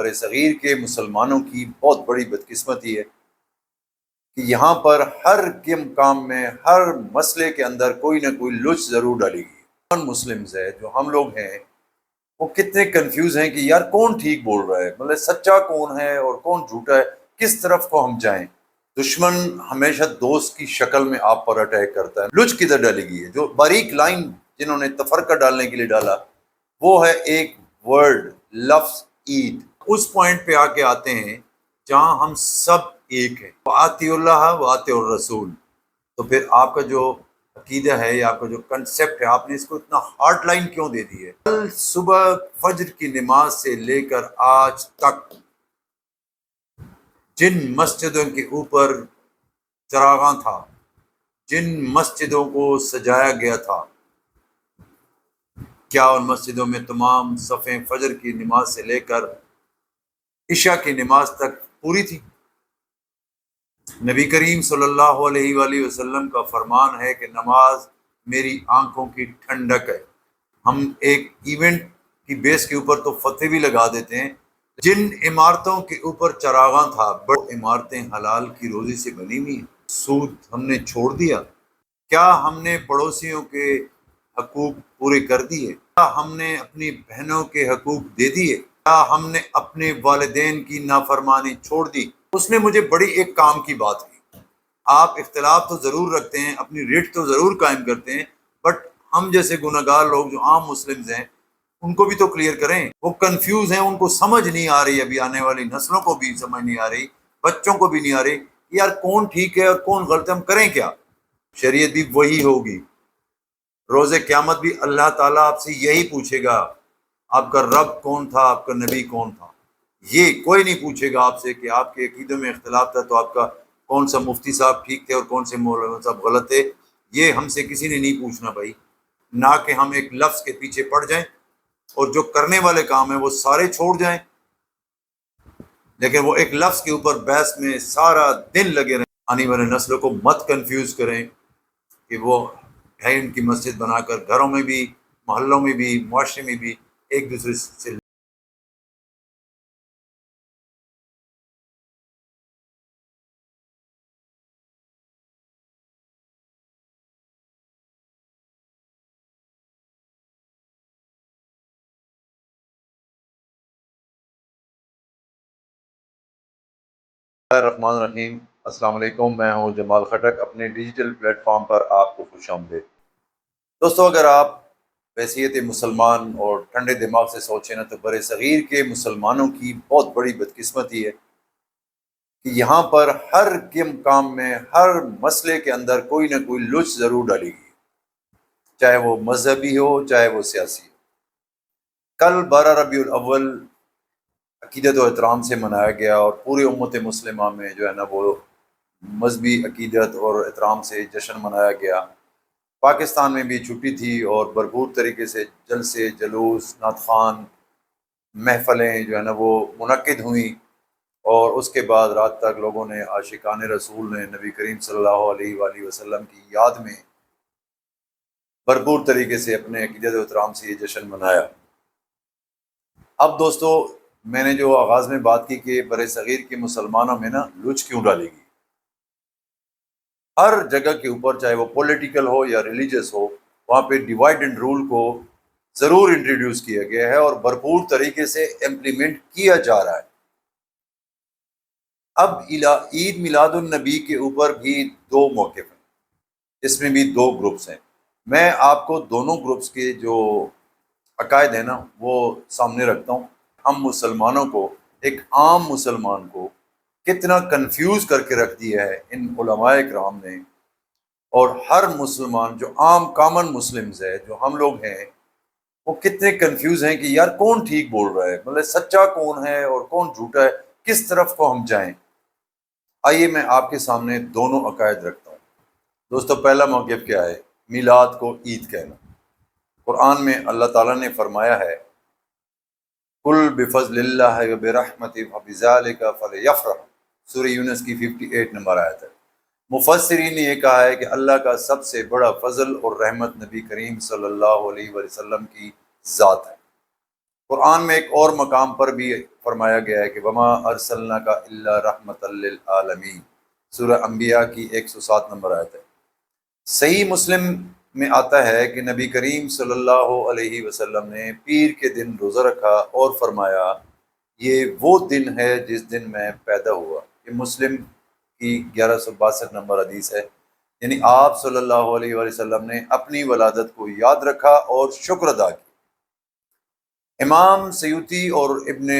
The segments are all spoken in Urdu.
بر صغیر کے مسلمانوں کی بہت بڑی بدقسمتی ہے کہ یہاں پر ہر کام میں، ہر مسئلے کے اندر کوئی نہ کوئی لچ ضرور ڈالی گئی۔ نان مسلمز ہے جو ہم لوگ ہیں، وہ کتنے کنفیوز ہیں کہ یار کون ٹھیک بول رہا ہے، مطلب سچا کون ہے اور کون جھوٹا ہے، کس طرف کو ہم جائیں۔ دشمن ہمیشہ دوست کی شکل میں آپ پر اٹیک کرتا ہے۔ لچ کدھر ڈالی گئی ہے؟ جو باریک لائن جنہوں نے تفرقہ ڈالنے کے لیے ڈالا، وہ ہے ایک ورڈ، لفظ عید۔ اس پوائنٹ پہ آ کے آتے ہیں جہاں ہم سب ایک ہیں، وَآتِیُوا اللَّهَ وَآتِیُوا الرَّسُولَ۔ تو پھر آپ کا جو عقیدہ ہے یا آپ کا جو کنسپٹ ہے، آپ نے اس کو اتنا ہارڈ لائن کیوں دے دی ہے؟ کل صبح فجر کی نماز سے لے کر آج تک جن مسجدوں کے اوپر چراغاں تھا، جن مسجدوں کو سجایا گیا تھا، کیا ان مسجدوں میں تمام صفیں فجر کی نماز سے لے کر عشاء کی نماز تک پوری تھی؟ نبی کریم صلی اللہ علیہ وآلہ وسلم کا فرمان ہے کہ نماز میری آنکھوں کی ٹھنڈک ہے۔ ہم ایک ایونٹ کی بیس کے اوپر تو فتوی بھی لگا دیتے ہیں، جن عمارتوں کے اوپر چراغاں تھا، بڑی عمارتیں حلال کی روزی سے بنی ہوئی ہیں۔ سود ہم نے چھوڑ دیا؟ کیا ہم نے پڑوسیوں کے حقوق پورے کر دیے؟ کیا ہم نے اپنی بہنوں کے حقوق دے دیے؟ کیا ہم نے اپنے والدین کی نافرمانی چھوڑ دی؟ اس نے مجھے بڑی ایک کام کی بات کی، آپ اختلاف تو ضرور رکھتے ہیں، اپنی ریٹ تو ضرور قائم کرتے ہیں، بٹ ہم جیسے گنہگار لوگ جو عام مسلمز ہیں، ان کو بھی تو کلیئر کریں۔ وہ کنفیوز ہیں، ان کو سمجھ نہیں آ رہی، ابھی آنے والی نسلوں کو بھی سمجھ نہیں آ رہی، بچوں کو بھی نہیں آ رہی کہ یار کون ٹھیک ہے اور کون غلط ہے، ہم کریں کیا؟ شریعت بھی وہی ہوگی، روز قیامت بھی اللہ تعالیٰ آپ سے یہی پوچھے گا، آپ کا رب کون تھا، آپ کا نبی کون تھا۔ یہ کوئی نہیں پوچھے گا آپ سے کہ آپ کے عقیدوں میں اختلاف تھا تو آپ کا کون سا مفتی صاحب ٹھیک تھے اور کون سے مولانا صاحب غلط تھے۔ یہ ہم سے کسی نے نہیں پوچھنا بھائی، نہ کہ ہم ایک لفظ کے پیچھے پڑ جائیں اور جو کرنے والے کام ہیں وہ سارے چھوڑ جائیں، لیکن وہ ایک لفظ کے اوپر بحث میں سارا دن لگے رہیں۔ آنے والے نسلوں کو مت کنفیوز کریں کہ وہ ہے ان کی مسجد بنا کر گھروں میں بھی، محلوں میں بھی، معاشرے میں بھی ایک دوسرے سے۔ الرحمن الرحیم، السلام علیکم، میں ہوں جمال خٹک، اپنے ڈیجیٹل پلیٹ فارم پر آپ کو خوش آمدید۔ دوستو، اگر آپ بحیثیت مسلمان اور ٹھنڈے دماغ سے سوچیں نا، تو بر صغیر کے مسلمانوں کی بہت بڑی بدقسمتی ہے کہ یہاں پر ہر کام میں، ہر مسئلے کے اندر کوئی نہ کوئی لچ ضرور ڈالی گئی، چاہے وہ مذہبی ہو چاہے وہ سیاسی ہو۔ کل 12 ربیع الاول عقیدت و احترام سے منایا گیا اور پوری امت مسلمہ میں جو ہے نا وہ مذہبی عقیدت اور احترام سے جشن منایا گیا۔ پاکستان میں بھی چھٹی تھی اور بھرپور طریقے سے جلسے، جلوس، نعت خوان، محفلیں جو ہے نا وہ منعقد ہوئیں، اور اس کے بعد رات تک لوگوں نے، عاشقان رسول نے نبی کریم صلی اللہ علیہ وآلہ وسلم کی یاد میں بھرپور طریقے سے اپنے عقیدت و احترام سے یہ جشن منایا۔ اب دوستو، میں نے جو آغاز میں بات کی کہ بر صغیر کے مسلمانوں میں نا لچ کیوں ڈالی گئی، ہر جگہ کے اوپر، چاہے وہ پولیٹیکل ہو یا ریلیجس ہو، وہاں پہ ڈیوائڈ اینڈ رول کو ضرور انٹروڈیوس کیا گیا ہے اور بھرپور طریقے سے امپلیمنٹ کیا جا رہا ہے۔ اب عید میلاد النبی کے اوپر بھی دو موقف ہیں، اس میں بھی دو گروپس ہیں۔ میں آپ کو دونوں گروپس کے جو عقائد ہیں نا وہ سامنے رکھتا ہوں۔ ہم مسلمانوں کو، ایک عام مسلمان کو کتنا کنفیوز کر کے رکھ دیا ہے ان علماء کرام نے، اور ہر مسلمان جو عام کامن مسلمز ہے، جو ہم لوگ ہیں، وہ کتنے کنفیوز ہیں کہ یار کون ٹھیک بول رہا ہے، مطلب سچا کون ہے اور کون جھوٹا ہے، کس طرف کو ہم جائیں۔ آئیے میں آپ کے سامنے دونوں عقائد رکھتا ہوں۔ دوستو، پہلا موقف کیا ہے؟ میلاد کو عید کہنا۔ قرآن میں اللہ تعالیٰ نے فرمایا ہے، قل بفضل اللہ وبرحمتہ فبذلک فلیفرحوا، سورہ یونس کی 58 نمبر آیت ہے۔ مفسرین نے یہ کہا ہے کہ اللہ کا سب سے بڑا فضل اور رحمت نبی کریم صلی اللہ علیہ وسلم کی ذات ہے، قرآن میں ایک اور مقام پر بھی فرمایا گیا ہے کہ وما ارسلناک الا رحمۃ للعالمین، سورہ انبیاء کی 107 نمبر آیت ہے۔ صحیح مسلم میں آتا ہے کہ نبی کریم صلی اللہ علیہ وسلم نے پیر کے دن روزہ رکھا اور فرمایا یہ وہ دن ہے جس دن میں پیدا ہوا۔ یہ مسلم کی 1162 نمبر حدیث ہے۔ یعنی آپ صلی اللہ علیہ وآلہ وسلم نے اپنی ولادت کو یاد رکھا اور شکر ادا کیا۔ امام سیوطی اور ابن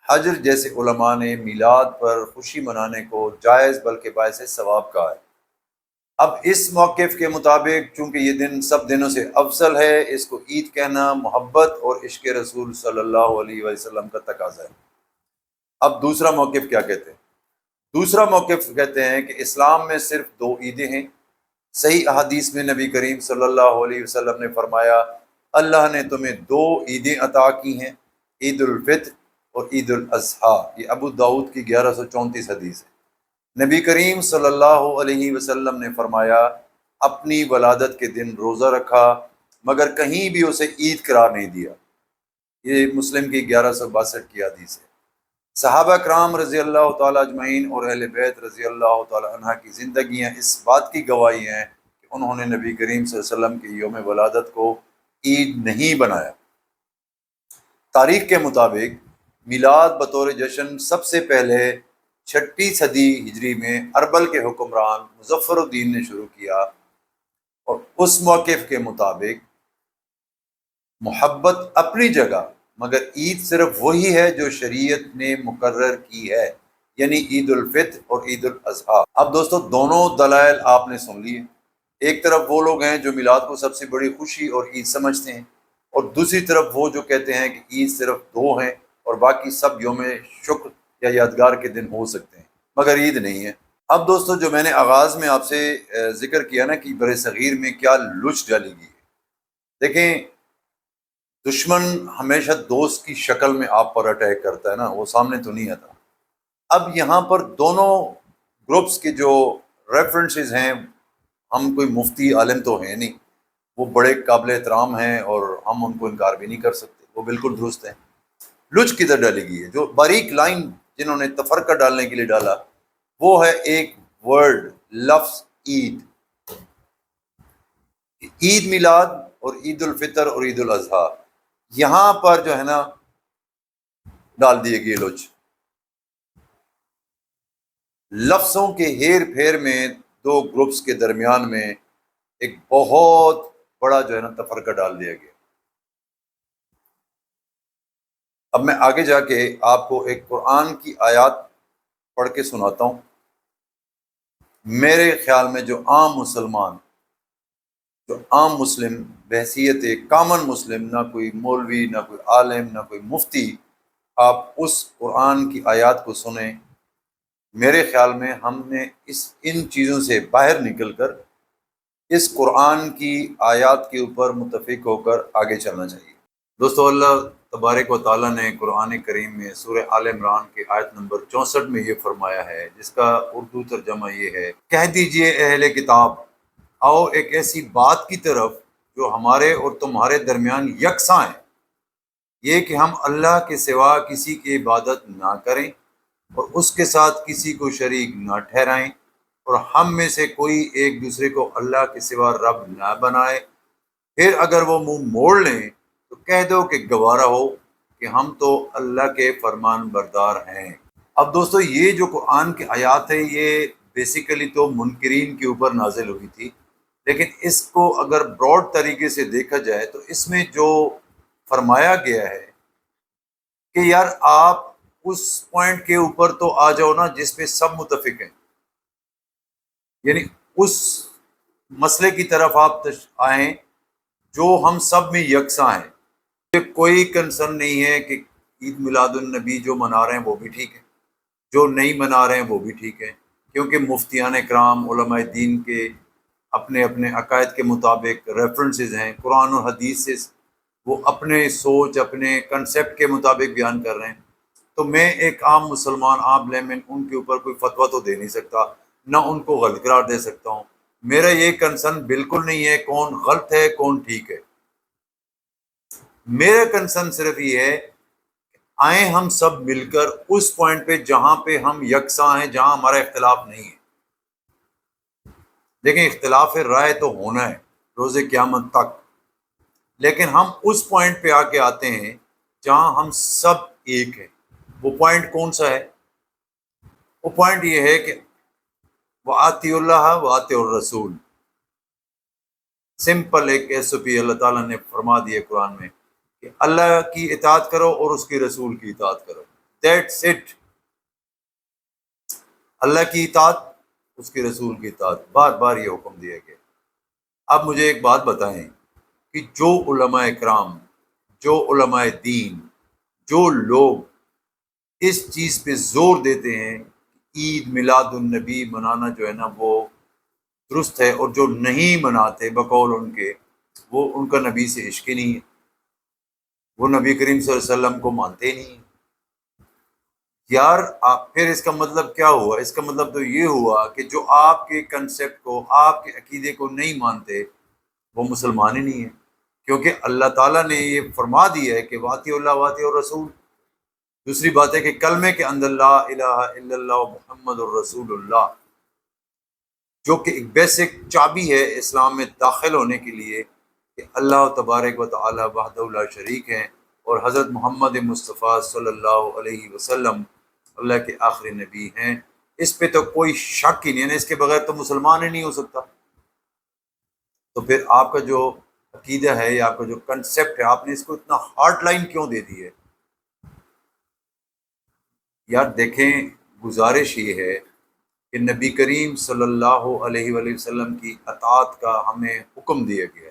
حجر جیسے علماء نے میلاد پر خوشی منانے کو جائز بلکہ باعث ثواب کہا ہے۔ اب اس موقف کے مطابق چونکہ یہ دن سب دنوں سے افضل ہے، اس کو عید کہنا محبت اور عشق رسول صلی اللہ علیہ وسلم کا تقاضا ہے۔ اب دوسرا موقف کیا کہتے ہیں؟ دوسرا موقف کہتے ہیں کہ اسلام میں صرف دو عیدیں ہیں۔ صحیح احادیث میں نبی کریم صلی اللہ علیہ وسلم نے فرمایا اللہ نے تمہیں دو عیدیں عطا کی ہیں، عید الفطر اور عید الاضحیٰ۔ یہ ابو داؤد کی 1134 حدیث ہے۔ نبی کریم صلی اللہ علیہ وسلم نے فرمایا اپنی ولادت کے دن روزہ رکھا مگر کہیں بھی اسے عید قرار نہیں دیا۔ یہ مسلم کی 1162 کی حدیث ہے۔ صحابہ کرام رضی اللہ تعالیٰ اجمعین اور اہل بیت رضی اللہ تعالیٰ عنہ کی زندگیاں اس بات کی گواہی ہیں کہ انہوں نے نبی کریم صلی اللہ علیہ وسلم کی یوم ولادت کو عید نہیں بنایا۔ تاریخ کے مطابق میلاد بطور جشن سب سے پہلے 6 صدی ہجری میں اربل کے حکمران مظفر الدین نے شروع کیا، اور اس موقف کے مطابق محبت اپنی جگہ مگر عید صرف وہی ہے جو شریعت نے مقرر کی ہے، یعنی عید الفطر اور عید الاضحیٰ۔ اب دوستو دونوں دلائل آپ نے سن لیے۔ ایک طرف وہ لوگ ہیں جو میلاد کو سب سے بڑی خوشی اور عید سمجھتے ہیں، اور دوسری طرف وہ جو کہتے ہیں کہ عید صرف دو ہیں اور باقی سب یوم شکر یا یادگار کے دن ہو سکتے ہیں مگر عید نہیں ہے۔ اب دوستو جو میں نے آغاز میں آپ سے ذکر کیا نا کہ بر صغیر میں کیا لچ ڈالی گئی ہے، دیکھیں دشمن ہمیشہ دوست کی شکل میں آپ پر اٹیک کرتا ہے نا، وہ سامنے تو نہیں آتا۔ اب یہاں پر دونوں گروپس کے جو ریفرنسز ہیں، ہم کوئی مفتی عالم تو ہیں نہیں، وہ بڑے قابل احترام ہیں اور ہم ان کو انکار بھی نہیں کر سکتے، وہ بالکل درست ہیں۔ لچ کدھر ڈالی گئی ہے؟ جو باریک لائن جنہوں نے تفرقہ ڈالنے کے لیے ڈالا وہ ہے ایک ورڈ، لفظ عید۔ عید میلاد اور عید الفطر اور عید الاضحیٰ، یہاں پر جو ہے نا ڈال دیے گئے لچ۔ لفظوں کے ہیر پھیر میں دو گروپس کے درمیان میں ایک بہت بڑا جو ہے نا تفرقہ ڈال دیا گیا۔ اب میں آگے جا کے آپ کو ایک قرآن کی آیات پڑھ کے سناتا ہوں۔ میرے خیال میں جو عام مسلم بحیثیت کامن مسلم، نہ کوئی مولوی نہ کوئی عالم نہ کوئی مفتی، آپ اس قرآن کی آیات کو سنیں۔ میرے خیال میں ہم نے ان چیزوں سے باہر نکل کر اس قرآن کی آیات کے اوپر متفق ہو کر آگے چلنا چاہیے۔ دوستو اللہ تبارک و تعالیٰ نے قرآن کریم میں سورہ آل عمران کے آیت نمبر 64 میں یہ فرمایا ہے، جس کا اردو ترجمہ یہ ہے، کہہ دیجئے اہل کتاب آؤ ایک ایسی بات کی طرف جو ہمارے اور تمہارے درمیان یکساں ہے، یہ کہ ہم اللہ کے سوا کسی کی عبادت نہ کریں اور اس کے ساتھ کسی کو شریک نہ ٹھہرائیں، اور ہم میں سے کوئی ایک دوسرے کو اللہ کے سوا رب نہ بنائے۔ پھر اگر وہ منہ موڑ لیں تو کہہ دو کہ گوارا ہو کہ ہم تو اللہ کے فرمان بردار ہیں۔ اب دوستو یہ جو قرآن کی آیات ہے یہ بیسیکلی تو منکرین کے اوپر نازل ہوئی تھی، لیکن اس کو اگر براڈ طریقے سے دیکھا جائے تو اس میں جو فرمایا گیا ہے کہ یار آپ اس پوائنٹ کے اوپر تو آ جاؤ نا جس پہ سب متفق ہیں، یعنی اس مسئلے کی طرف آپ آئیں جو ہم سب میں یکساں ہیں۔ کوئی کنسرن نہیں ہے کہ عید میلاد النبی جو منا رہے ہیں وہ بھی ٹھیک ہے، جو نہیں منا رہے ہیں وہ بھی ٹھیک ہے، کیونکہ مفتیان کرام علماء دین کے اپنے اپنے عقائد کے مطابق ریفرنسز ہیں قرآن و حدیث سے، وہ اپنے سوچ اپنے کنسیپٹ کے مطابق بیان کر رہے ہیں۔ تو میں ایک عام مسلمان عام لیمن ان کے اوپر کوئی فتویٰ تو دے نہیں سکتا، نہ ان کو غلط قرار دے سکتا ہوں۔ میرا یہ کنسرن بالکل نہیں ہے کون غلط ہے کون ٹھیک ہے، میرا کنسرن صرف یہ ہے آئیں ہم سب مل کر اس پوائنٹ پہ جہاں پہ ہم یکساں ہیں، جہاں ہمارا اختلاف نہیں ہے۔ دیکھیں، اختلاف رائے تو ہونا ہے روز قیامت تک، لیکن ہم اس پوائنٹ پہ آ کے آتے ہیں جہاں ہم سب ایک ہیں۔ وہ پوائنٹ کون سا ہے؟ وہ پوائنٹ یہ ہے کہ وَأَطِيعُوا اللَّهَ وَأَطِيعُوا الرَّسُولَ۔ سمپل ایک ایس او پی اللہ تعالیٰ نے فرما دی ہے قرآن میں کہ اللہ کی اطاعت کرو اور اس کی رسول کی اطاعت کرو، دیٹس اٹ۔ اللہ کی اطاعت، اس کے رسول کی اطاعت، بار بار یہ حکم دیا گیا۔ اب مجھے ایک بات بتائیں کہ جو علماء اکرام، جو علماء دین، جو لوگ اس چیز پہ زور دیتے ہیں عید میلاد النبی منانا جو ہے نا وہ درست ہے، اور جو نہیں مناتے بقول ان کے، وہ ان کا نبی سے عشق ہی نہیں ہے، وہ نبی کریم صلی اللہ علیہ وسلم کو مانتے ہی نہیں ہیں۔ یار پھر اس کا مطلب کیا ہوا؟ اس کا مطلب تو یہ ہوا کہ جو آپ کے کنسیپٹ کو، آپ کے عقیدے کو نہیں مانتے، وہ مسلمان ہی نہیں ہے، کیونکہ اللہ تعالیٰ نے یہ فرما دیا ہے کہ واطیع اللہ واطیع الرسول۔ دوسری بات ہے کہ کلمے کے اندر لا الہ الا اللہ محمد الرسول اللہ، جو کہ ایک بیسک چابی ہے اسلام میں داخل ہونے کے لیے، کہ اللہ تبارک و تعالی وحدہ لا شریک ہیں، اور حضرت محمد مصطفیٰ صلی اللہ علیہ وسلم اللہ کے آخری نبی ہیں۔ اس پہ تو کوئی شک ہی نہیں ہے، اس کے بغیر تو مسلمان ہی نہیں ہو سکتا۔ تو پھر آپ کا جو عقیدہ ہے یا آپ کا جو کنسیپٹ ہے، آپ نے اس کو اتنا ہارڈ لائن کیوں دے دی ہے؟ یار دیکھیں، گزارش یہ ہے کہ نبی کریم صلی اللہ علیہ وآلہ وسلم کی اطاعت کا ہمیں حکم دیا گیا۔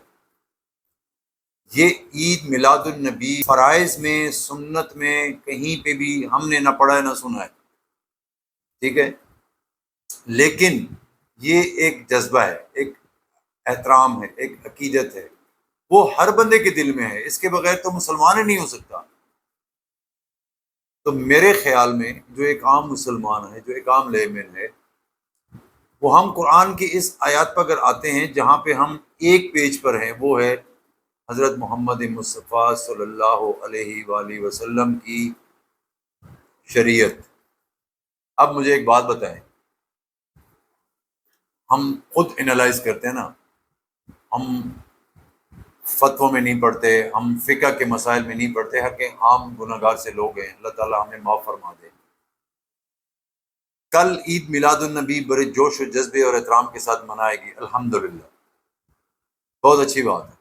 یہ عید میلاد النبی فرائض میں، سنت میں کہیں پہ بھی ہم نے نہ پڑھا ہے نہ سنا ہے، ٹھیک ہے، لیکن یہ ایک جذبہ ہے، ایک احترام ہے، ایک عقیدت ہے، وہ ہر بندے کے دل میں ہے، اس کے بغیر تو مسلمان ہی نہیں ہو سکتا۔ تو میرے خیال میں جو ایک عام مسلمان ہے، جو ایک عام لیمن ہے، وہ ہم قرآن کی اس آیات پر اگر آتے ہیں جہاں پہ ہم ایک پیج پر ہیں، وہ ہے حضرت محمد مصطفیٰ صلی اللہ علیہ وآلہ وسلم کی شریعت۔ اب مجھے ایک بات بتائیں، ہم خود انالائز کرتے ہیں نا، ہم فتووں میں نہیں پڑھتے، ہم فقہ کے مسائل میں نہیں پڑھتے، ہر کہ عام گناہ گار سے لوگ ہیں، اللہ تعالیٰ ہمیں معاف فرما دے۔ کل عید میلاد النبی بڑے جوش و جذبے اور احترام کے ساتھ منائے گی، الحمدللہ، بہت اچھی بات ہے۔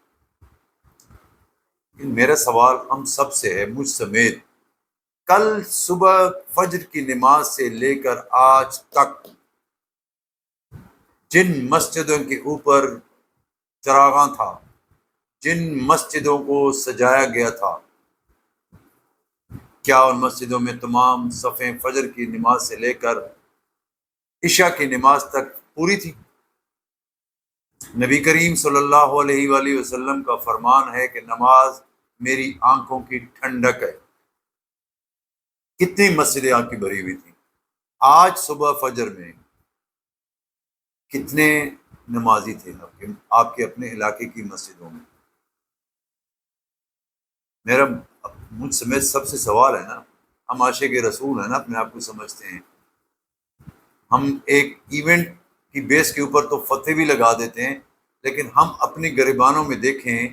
لیکن میرا سوال ہم سب سے ہے، مجھ سمیت، کل صبح فجر کی نماز سے لے کر آج تک جن مسجدوں کے اوپر چراغاں تھا، جن مسجدوں کو سجایا گیا تھا، کیا ان مسجدوں میں تمام صفیں فجر کی نماز سے لے کر عشاء کی نماز تک پوری تھی؟ نبی کریم صلی اللہ علیہ وآلہ وسلم کا فرمان ہے کہ نماز میری آنکھوں کی ٹھنڈک ہے۔ کتنی مسجدیں آپ کی بھری ہوئی تھیں؟ آج صبح فجر میں کتنے نمازی تھے آپ کے اپنے علاقے کی مسجدوں میں؟ میرا مجھ سمیت سب سے سوال ہے نا، ہم عاشق رسول ہیں نا، اپنے آپ کو سمجھتے ہیں، ہم ایک ایونٹ کی بیس کے اوپر تو فتوے بھی لگا دیتے ہیں، لیکن ہم اپنی گریبانوں میں دیکھیں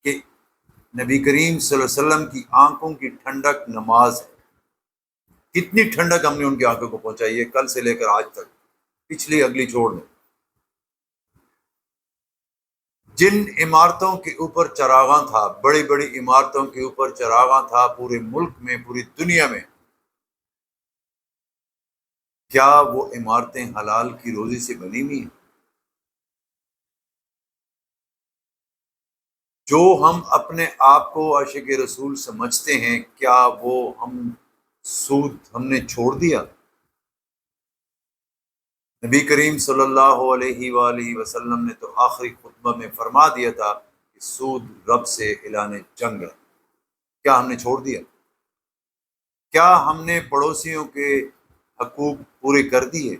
کہ نبی کریم صلی اللہ علیہ وسلم کی آنکھوں کی ٹھنڈک نماز ہے۔ کتنی ٹھنڈک ہم نے ان کی آنکھوں کو پہنچائی ہے کل سے لے کر آج تک، پچھلی اگلی چھوڑ دیں۔ جن عمارتوں کے اوپر چراغاں تھا، بڑی بڑی عمارتوں کے اوپر چراغاں تھا پورے ملک میں، پوری دنیا میں، کیا وہ عمارتیں حلال کی روزی سے بنی ہوئی ہیں؟ جو ہم اپنے آپ کو عاشق رسول سمجھتے ہیں، کیا وہ سود ہم نے چھوڑ دیا؟ نبی کریم صلی اللہ علیہ وآلہ وسلم نے تو آخری خطبہ میں فرما دیا تھا کہ سود رب سے اعلان جنگ ہے۔ کیا ہم نے چھوڑ دیا؟ کیا ہم نے پڑوسیوں کے حقوق پورے کر دیے؟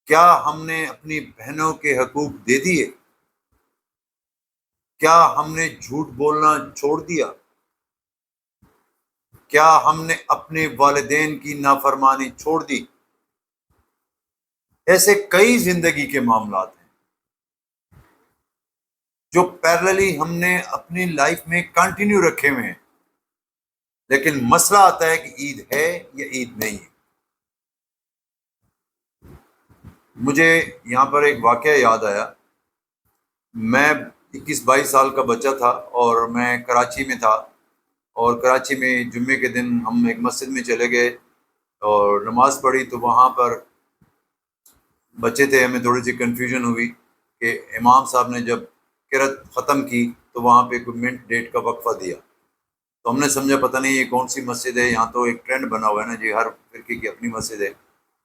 کیا ہم نے اپنی بہنوں کے حقوق دے دیے؟ کیا ہم نے جھوٹ بولنا چھوڑ دیا؟ کیا ہم نے اپنے والدین کی نافرمانی چھوڑ دی؟ ایسے کئی زندگی کے معاملات ہیں جو پیرللی ہم نے اپنی لائف میں کنٹینیو رکھے ہوئے ہیں، لیکن مسئلہ آتا ہے کہ عید ہے یا عید نہیں ہے۔ مجھے یہاں پر ایک واقعہ یاد آیا۔ میں 21-22 سال کا بچہ تھا اور میں کراچی میں تھا، اور کراچی میں جمعے کے دن ہم ایک مسجد میں چلے گئے اور نماز پڑھی، تو وہاں پر بچے تھے، ہمیں تھوڑی سی کنفیوژن ہوئی کہ امام صاحب نے جب قرأت ختم کی تو وہاں پہ کوئی منٹ ڈیٹ کا وقفہ دیا، تو ہم نے سمجھا پتہ نہیں یہ کون سی مسجد ہے، یہاں تو ایک ٹرینڈ بنا ہوا ہے نا جی، ہر فرقے کی اپنی مسجد ہے۔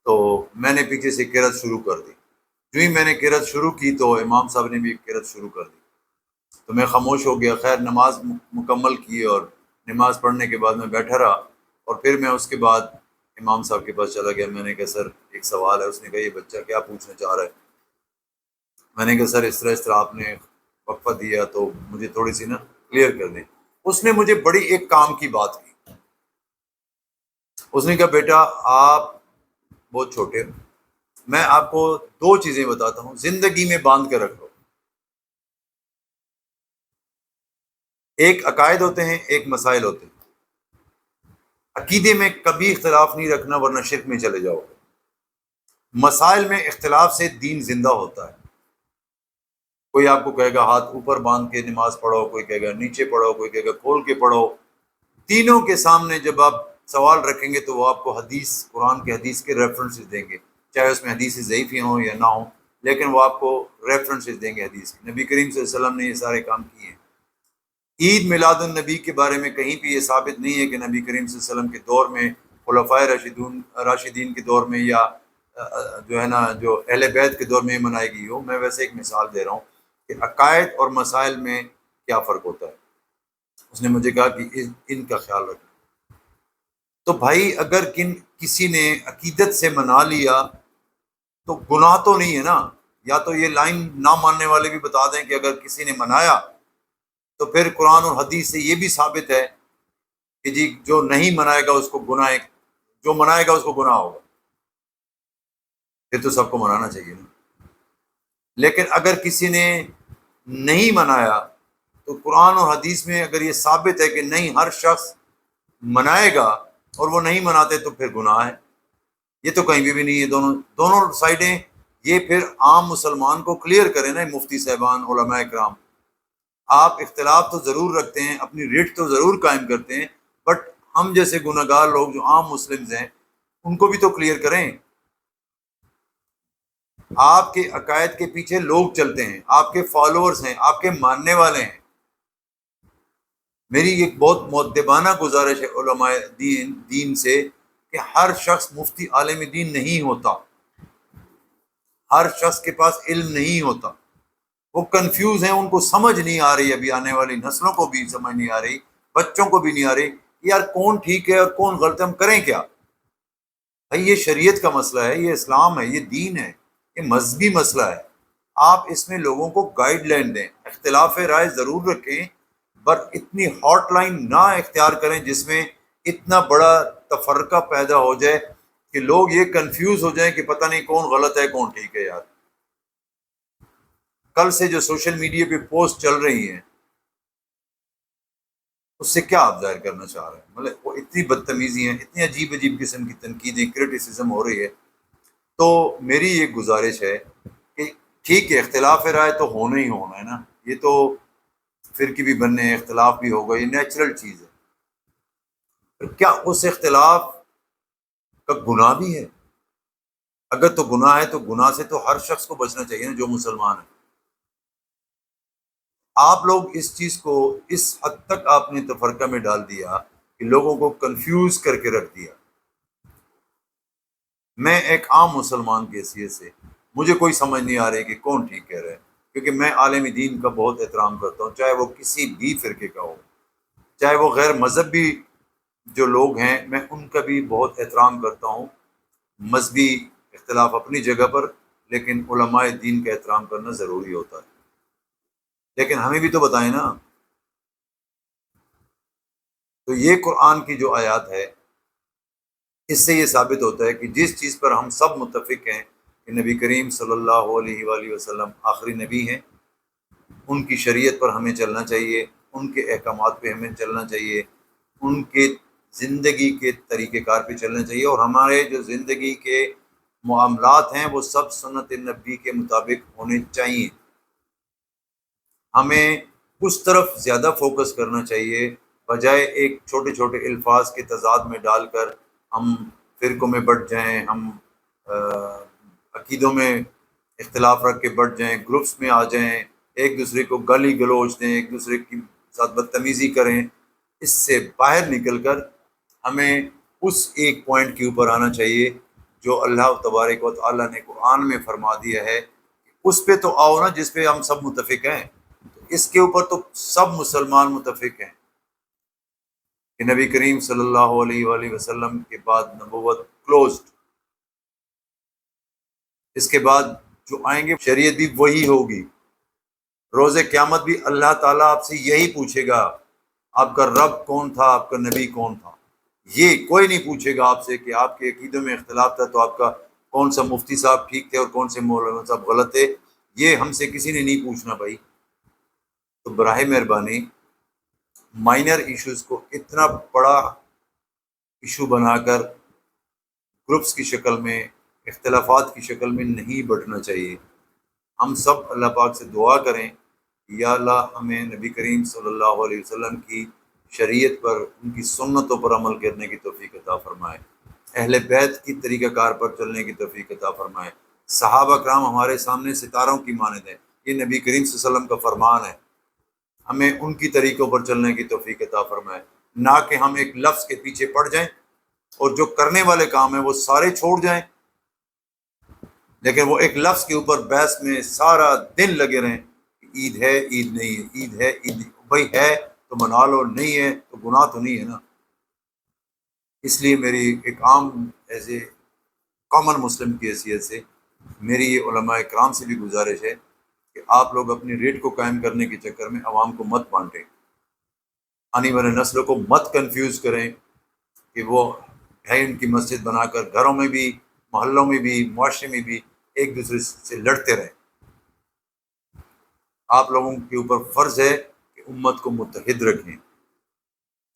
تو میں نے پیچھے سے قرأت شروع کر دی۔ جو ہی میں نے قرأت شروع کی تو امام صاحب نے بھی قرأت شروع کر دی، تو میں خاموش ہو گیا۔ خیر نماز مکمل کی اور نماز پڑھنے کے بعد میں بیٹھا رہا، اور پھر میں اس کے بعد امام صاحب کے پاس چلا گیا۔ میں نے کہا سر ایک سوال ہے۔ اس نے کہا یہ بچہ کیا پوچھنا چاہ رہا ہے؟ میں نے کہا سر اس طرح آپ نے وقفہ دیا تو مجھے تھوڑی سی نا کلیئر کر دیں۔ اس نے مجھے بڑی ایک کام کی بات کی۔ اس نے کہا بیٹا آپ بہت چھوٹے ہو، میں آپ کو 2 چیزیں بتاتا ہوں، زندگی میں باندھ کے رکھ لو۔ ایک عقائد ہوتے ہیں، ایک مسائل ہوتے ہیں۔ عقیدے میں کبھی اختلاف نہیں رکھنا ورنہ شرک میں چلے جاؤ گے۔ مسائل میں اختلاف سے دین زندہ ہوتا ہے۔ کوئی آپ کو کہے گا ہاتھ اوپر باندھ کے نماز پڑھو، کوئی کہے گا نیچے پڑھو، کوئی کہے گا کھول کے پڑھو۔ تینوں کے سامنے جب آپ سوال رکھیں گے تو وہ آپ کو حدیث، قرآن کے حدیث کے ریفرنسز دیں گے، چاہے اس میں حدیث ضعیف ہوں یا نہ ہوں، لیکن وہ آپ کو ریفرنسز دیں گے حدیث کے۔ نبی کریم صلی اللہ علیہ وسلم نے یہ سارے کام کیے ہیں۔ عید میلاد النبی کے بارے میں کہیں بھی یہ ثابت نہیں ہے کہ نبی کریم صلی اللہ علیہ وسلم کے دور میں، خلفائے راشدین کے دور میں، یا جو ہے نا جو اہل بیت کے دور میں منائی گئی ہو۔ میں ویسے ایک مثال دے رہا ہوں کہ عقائد اور مسائل میں کیا فرق ہوتا ہے۔ اس نے مجھے کہا کہ ان کا خیال رکھنا۔ تو بھائی اگر کسی نے عقیدت سے منا لیا تو گناہ تو نہیں ہے نا۔ یا تو یہ لائن نہ ماننے والے بھی بتا دیں کہ اگر کسی نے منایا تو پھر قرآن اور حدیث سے یہ بھی ثابت ہے کہ جی جو نہیں منائے گا اس کو گناہ، جو منائے گا اس کو گناہ ہوگا۔ پھر تو سب کو منانا چاہیے نا۔ لیکن اگر کسی نے نہیں منایا تو قرآن اور حدیث میں اگر یہ ثابت ہے کہ نہیں ہر شخص منائے گا اور وہ نہیں مناتے تو پھر گناہ ہے۔ یہ تو کہیں بھی نہیں ہے۔ دونوں سائڈیں یہ پھر عام مسلمان کو کلیئر کریں نا، مفتی صاحبان، علماء کرام۔ آپ اختلاف تو ضرور رکھتے ہیں، اپنی ریٹ تو ضرور قائم کرتے ہیں، بٹ ہم جیسے گناہ گار لوگ جو عام مسلمز ہیں ان کو بھی تو کلیئر کریں۔ آپ کے عقائد کے پیچھے لوگ چلتے ہیں، آپ کے فالوورز ہیں، آپ کے ماننے والے ہیں۔ میری ایک بہت مؤدبانہ گزارش ہے علماء دین سے کہ ہر شخص مفتی عالم دین نہیں ہوتا، ہر شخص کے پاس علم نہیں ہوتا۔ وہ کنفیوز ہیں، ان کو سمجھ نہیں آ رہی، ابھی آنے والی نسلوں کو بھی سمجھ نہیں آ رہی، بچوں کو بھی نہیں آ رہی یار کون ٹھیک ہے اور کون غلط ہے، ہم کریں کیا؟ بھائی یہ شریعت کا مسئلہ ہے، یہ اسلام ہے، یہ دین ہے، یہ مذہبی مسئلہ ہے۔ آپ اس میں لوگوں کو گائیڈ لائن دیں، اختلاف رائے ضرور رکھیں، پر اتنی ہاٹ لائن نہ اختیار کریں جس میں اتنا بڑا تفرقہ پیدا ہو جائے کہ لوگ یہ کنفیوز ہو جائیں کہ پتہ نہیں کون غلط ہے کون ٹھیک ہے۔ یار کل سے جو سوشل میڈیا پہ پوسٹ چل رہی ہیں اس سے کیا آپ ظاہر کرنا چاہ رہے ہیں؟ مطلب وہ اتنی بدتمیزی ہیں، اتنی عجیب عجیب قسم کی تنقیدیں، کرٹیسزم ہو رہی ہے۔ تو میری یہ گزارش ہے کہ ٹھیک ہے اختلاف رائے تو ہونا ہی ہونا ہے نا، یہ تو فرقے بھی بننے ہیں، اختلاف بھی ہوگا، یہ نیچرل چیز ہے۔ کیا اس اختلاف کا گناہ بھی ہے؟ اگر تو گناہ ہے تو گناہ سے تو ہر شخص کو بچنا چاہیے نا جو مسلمان ہے۔ آپ لوگ اس چیز کو اس حد تک آپ نے تفرقہ میں ڈال دیا کہ لوگوں کو کنفیوز کر کے رکھ دیا۔ میں ایک عام مسلمان کی حیثیت سے مجھے کوئی سمجھ نہیں آ رہی کہ کون ٹھیک کہہ رہا ہے، کیونکہ میں عالم دین کا بہت احترام کرتا ہوں، چاہے وہ کسی بھی فرقے کا ہو، چاہے وہ غیر مذہبی جو لوگ ہیں میں ان کا بھی بہت احترام کرتا ہوں۔ مذہبی اختلاف اپنی جگہ پر، لیکن علماء دین کا احترام کرنا ضروری ہوتا ہے۔ لیکن ہمیں بھی تو بتائیں نا۔ تو یہ قرآن کی جو آیات ہے، اس سے یہ ثابت ہوتا ہے کہ جس چیز پر ہم سب متفق ہیں کہ نبی کریم صلی اللہ علیہ وآلہ وسلم آخری نبی ہیں، ان کی شریعت پر ہمیں چلنا چاہیے، ان کے احکامات پہ ہمیں چلنا چاہیے، ان کے زندگی کے طریقہ کار پہ چلنا چاہیے، اور ہمارے جو زندگی کے معاملات ہیں وہ سب سنت نبی کے مطابق ہونے چاہیے۔ ہمیں اس طرف زیادہ فوکس کرنا چاہیے، بجائے ایک چھوٹے چھوٹے الفاظ کے تضاد میں ڈال کر ہم فرقوں میں بٹ جائیں، ہم عقیدوں میں اختلاف رکھ کے بٹ جائیں، گروپس میں آ جائیں، ایک دوسرے کو گالی گلوچ دیں، ایک دوسرے کے ساتھ بدتمیزی کریں۔ اس سے باہر نکل کر ہمیں اس ایک پوائنٹ کے اوپر آنا چاہیے جو اللہ تبارک و تعالیٰ نے قرآن میں فرما دیا ہے، اس پہ تو آؤ نا جس پہ ہم سب متفق ہیں۔ اس کے اوپر تو سب مسلمان متفق ہیں کہ نبی کریم صلی اللہ علیہ وآلہ وسلم کے بعد نبوت کلوزڈ، اس کے بعد جو آئیں گے شریعت بھی وہی ہوگی۔ روز قیامت بھی اللہ تعالیٰ آپ سے یہی پوچھے گا، آپ کا رب کون تھا، آپ کا نبی کون تھا۔ یہ کوئی نہیں پوچھے گا آپ سے کہ آپ کے عقیدوں میں اختلاف تھا تو آپ کا کون سا مفتی صاحب ٹھیک تھے اور کون سے مولانا صاحب غلط تھے، یہ ہم سے کسی نے نہیں پوچھنا بھائی۔ تو براہ مہربانی مائنر ایشوز کو اتنا بڑا ایشو بنا کر گروپس کی شکل میں، اختلافات کی شکل میں نہیں بٹنا چاہیے۔ ہم سب اللہ پاک سے دعا کریں، یا اللہ ہمیں نبی کریم صلی اللہ علیہ وسلم کی شریعت پر، ان کی سنتوں پر عمل کرنے کی توفیق عطا فرمائے، اہل بیت کی طریقہ کار پر چلنے کی توفیق عطا فرمائے۔ صحابہ کرام ہمارے سامنے ستاروں کی مانند ہیں، یہ نبی کریم صلی اللہ علیہ وسلم کا فرمان ہے، ہمیں ان کی طریقوں پر چلنے کی توفیق عطا فرمائے، نہ کہ ہم ایک لفظ کے پیچھے پڑ جائیں اور جو کرنے والے کام ہیں وہ سارے چھوڑ جائیں، لیکن وہ ایک لفظ کے اوپر بحث میں سارا دن لگے رہیں۔ عید ہے، عید نہیں ہے، عید ہے، عید نہیں، بھائی ہے تو منا لو، نہیں ہے تو گناہ تو نہیں ہے نا۔ اس لیے میری ایک عام ایز اے کامن مسلم کی حیثیت سے میری یہ علماء کرام سے بھی گزارش ہے کہ آپ لوگ اپنی ریٹ کو قائم کرنے کے چکر میں عوام کو مت بانٹیں، آنے والے نسلوں کو مت کنفیوز کریں کہ وہ ہے ان کی مسجد بنا کر گھروں میں بھی، محلوں میں بھی، معاشرے میں بھی ایک دوسرے سے لڑتے رہیں۔ آپ لوگوں کے اوپر فرض ہے کہ امت کو متحد رکھیں،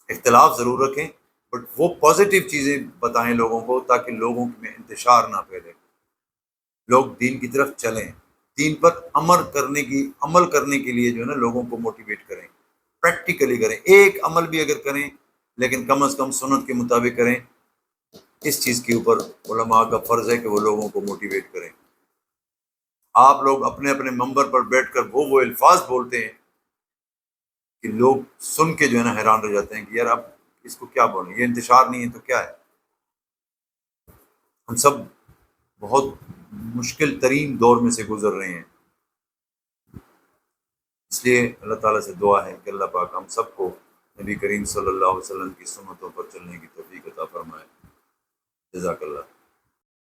اختلاف ضرور رکھیں بٹ وہ پازیٹیو چیزیں بتائیں لوگوں کو، تاکہ لوگوں میں انتشار نہ پھیلے، لوگ دین کی طرف چلیں، دین پر عمل کرنے کے لیے جو ہے نا لوگوں کو موٹیویٹ کریں، پریکٹیکلی کریں، ایک عمل بھی اگر کریں لیکن کم از کم سنت کے مطابق کریں۔ اس چیز کے اوپر علماء کا فرض ہے کہ وہ لوگوں کو موٹیویٹ کریں۔ آپ لوگ اپنے اپنے منبر پر بیٹھ کر وہ الفاظ بولتے ہیں کہ لوگ سن کے جو ہے نا حیران رہ جاتے ہیں کہ یار اب اس کو کیا بولیں، یہ انتشار نہیں ہے تو کیا ہے۔ ہم سب بہت مشکل ترین دور میں سے گزر رہے ہیں، اس لیے اللہ تعالیٰ سے دعا ہے کہ اللہ پاک ہم سب کو نبی کریم صلی اللہ علیہ وسلم کی سنتوں پر چلنے کی توفیق عطا فرمائے۔ جزاک اللہ۔